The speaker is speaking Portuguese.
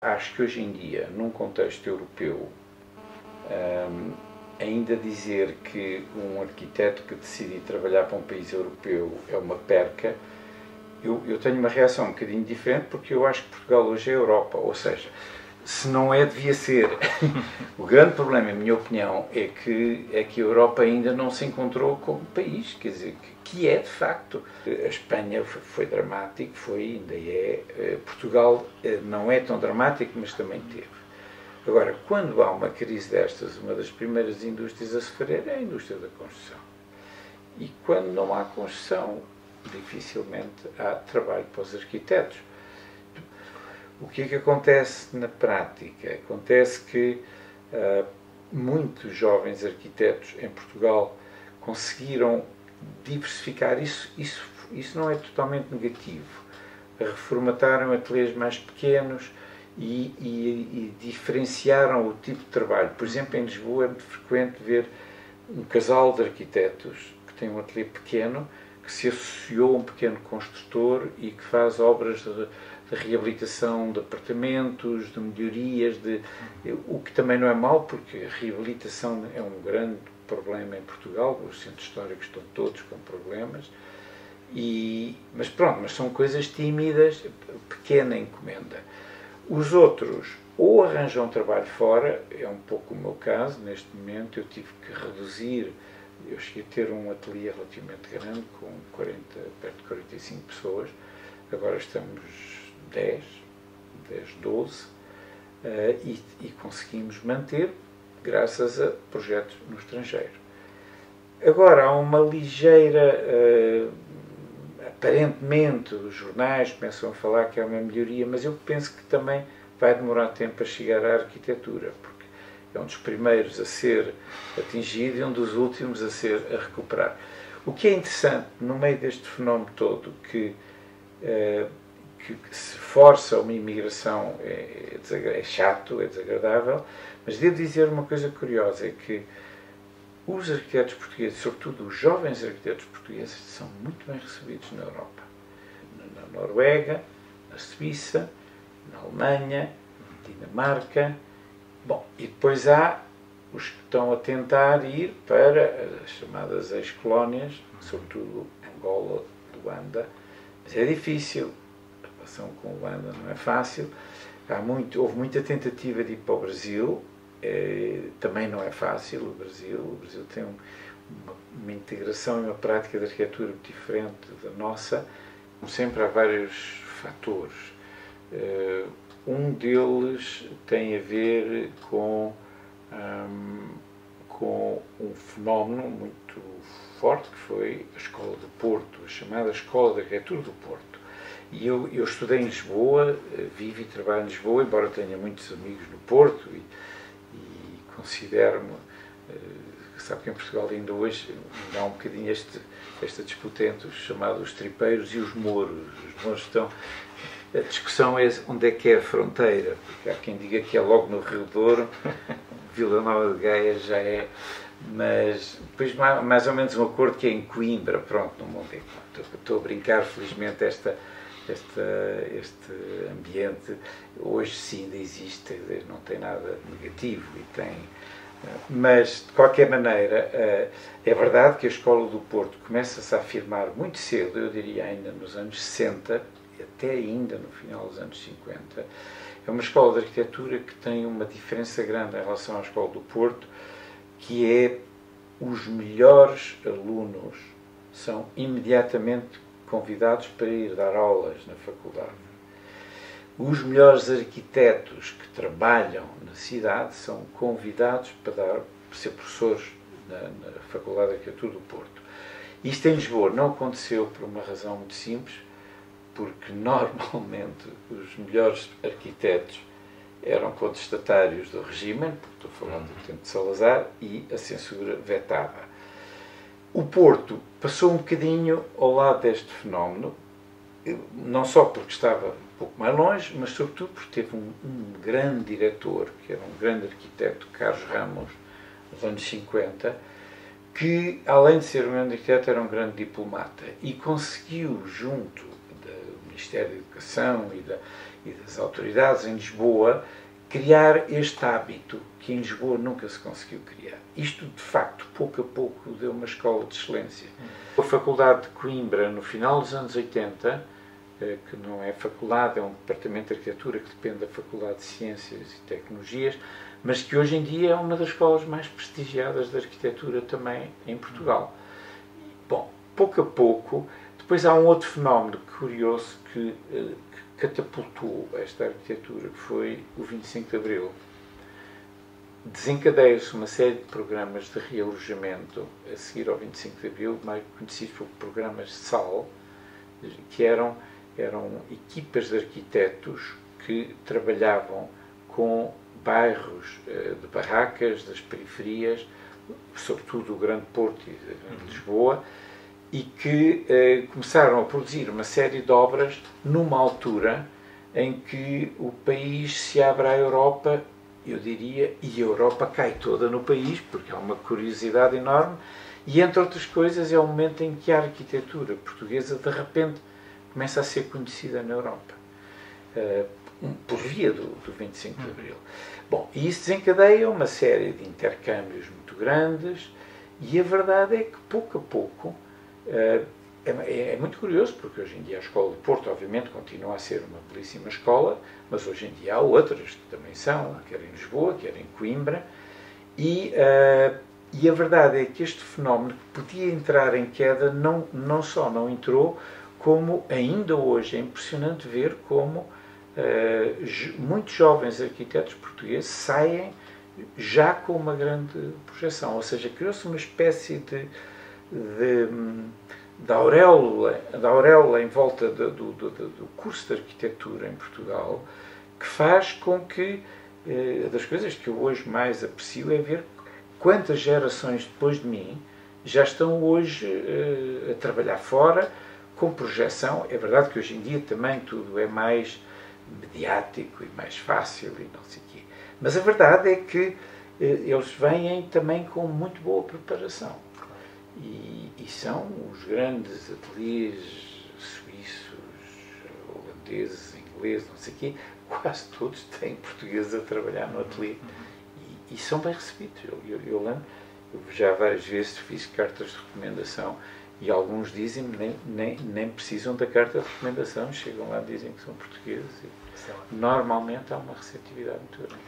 Acho que hoje em dia, num contexto europeu, ainda dizer que um arquiteto que decide trabalhar para um país europeu é uma perca, eu tenho uma reação um bocadinho diferente, porque eu acho que Portugal hoje é Europa, ou seja, se não é, devia ser. O grande problema, em minha opinião, é que a Europa ainda não se encontrou como país, quer dizer, que é de facto. A Espanha foi dramático, ainda é. Portugal não é tão dramático, mas também teve. Agora, quando há uma crise destas, uma das primeiras indústrias a sofrer é a indústria da construção. E quando não há construção, dificilmente há trabalho para os arquitetos. O que é que acontece na prática? Acontece que muitos jovens arquitetos em Portugal conseguiram diversificar isso não é totalmente negativo. Reformataram ateliês mais pequenos e diferenciaram o tipo de trabalho. Por exemplo, em Lisboa é muito frequente ver um casal de arquitetos que tem um ateliê pequeno, que se associou a um pequeno construtor e que faz obras de reabilitação de apartamentos, de melhorias, o que também não é mau, porque a reabilitação é um grande problema em Portugal, os centros históricos estão todos com problemas, mas pronto, mas são coisas tímidas, pequena encomenda. Os outros ou arranjam trabalho fora, é um pouco o meu caso, neste momento eu tive que reduzir, eu cheguei a ter um ateliê relativamente grande, com perto de 45 pessoas, agora estamos 10, 12, e conseguimos manter graças a projetos no estrangeiro. Agora, há uma ligeira, aparentemente, os jornais começam a falar que é uma melhoria, mas eu penso que também vai demorar tempo a chegar à arquitetura, porque é um dos primeiros a ser atingido e um dos últimos a recuperar. O que é interessante, no meio deste fenómeno todo, que se força uma imigração é chato, é desagradável, mas devo dizer uma coisa curiosa, é que os arquitetos portugueses, sobretudo os jovens arquitetos portugueses, são muito bem recebidos na Europa. Na Noruega, na Suíça, na Alemanha, na Dinamarca. Bom, e depois há os que estão a tentar ir para as chamadas ex-colónias, sobretudo Angola, Luanda, mas é difícil. A relação com Luanda não é fácil. Houve muita tentativa de ir para o Brasil, também não é fácil. O Brasil tem uma integração e uma prática de arquitetura diferente da nossa. Como sempre, há vários fatores. Um deles tem a ver com um fenómeno muito forte, que foi a Escola do Porto, a chamada Escola de Arquitetura do Porto. E eu estudei em Lisboa, vivo e trabalho em Lisboa, embora tenha muitos amigos no Porto, e considero-me, sabe que em Portugal ainda hoje há um bocadinho esta disputa entre os chamados tripeiros e os mouros. Os mouros estão... A discussão é onde é que é a fronteira, porque há quem diga que é logo no Rio Douro, Vila Nova de Gaia já é, mas depois mais ou menos um acordo que é em Coimbra, pronto, no mundo. Estou a brincar, felizmente este ambiente hoje sim ainda existe, não tem nada negativo mas de qualquer maneira é verdade que a Escola do Porto começa-se a afirmar muito cedo, eu diria ainda nos anos 60, até ainda no final dos anos 50. É uma escola de arquitetura que tem uma diferença grande em relação à Escola do Porto, que é os melhores alunos são imediatamente convidados para ir dar aulas na faculdade. Os melhores arquitetos que trabalham na cidade são convidados para ser professores na Faculdade de Arquitetura do Porto. Isto em Lisboa não aconteceu por uma razão muito simples, porque normalmente os melhores arquitetos eram contestatários do regime, porque estou falando do tempo de Salazar, e a censura vetava. O Porto passou um bocadinho ao lado deste fenómeno, não só porque estava um pouco mais longe, mas sobretudo porque teve um grande diretor, que era um grande arquiteto, Carlos Ramos, nos anos 50, que, além de ser um grande arquiteto, era um grande diplomata, e conseguiu, junto do Ministério da Educação e das autoridades em Lisboa, criar este hábito que em Lisboa nunca se conseguiu criar. Isto, de facto, pouco a pouco deu uma escola de excelência. A Faculdade de Coimbra, no final dos anos 80, que não é faculdade, é um departamento de arquitetura que depende da Faculdade de Ciências e Tecnologias, mas que hoje em dia é uma das escolas mais prestigiadas de arquitetura também em Portugal. Bom, pouco a pouco, depois há um outro fenómeno curioso que catapultou esta arquitetura, que foi o 25 de Abril. Desencadeia-se uma série de programas de realojamento a seguir ao 25 de Abril, mais conhecidos por programas de SAL, que eram equipas de arquitetos que trabalhavam com bairros de barracas, das periferias, sobretudo o Grande Porto e a Grande Lisboa, e que começaram a produzir uma série de obras numa altura em que o país se abre à Europa, eu diria, e a Europa cai toda no país, porque há uma curiosidade enorme, e entre outras coisas é o momento em que a arquitetura portuguesa de repente começa a ser conhecida na Europa, por via do 25 de Abril. Bom, e isso desencadeia uma série de intercâmbios muito grandes, e a verdade é que pouco a pouco, é muito curioso, porque hoje em dia a Escola de Porto, obviamente, continua a ser uma belíssima escola, mas hoje em dia há outras que também são, quer em Lisboa, quer em Coimbra, e a verdade é que este fenómeno que podia entrar em queda não só não entrou, como ainda hoje é impressionante ver como muitos jovens arquitetos portugueses saem já com uma grande projeção, ou seja, criou-se uma espécie da auréola em volta do curso de arquitetura em Portugal, que faz com que, das coisas que eu hoje mais aprecio é ver quantas gerações depois de mim já estão hoje a trabalhar fora, com projeção. É verdade que hoje em dia também tudo é mais mediático e mais fácil e não sei o quê. Mas a verdade é que eles vêm também com muito boa preparação. E são os grandes ateliês suíços, holandeses, ingleses, não sei o quê, quase todos têm portugueses a trabalhar no ateliê. E são bem recebidos. Eu lembro, eu já várias vezes fiz cartas de recomendação e alguns dizem-me nem precisam da carta de recomendação, chegam lá e dizem que são portugueses. E normalmente há uma receptividade muito grande.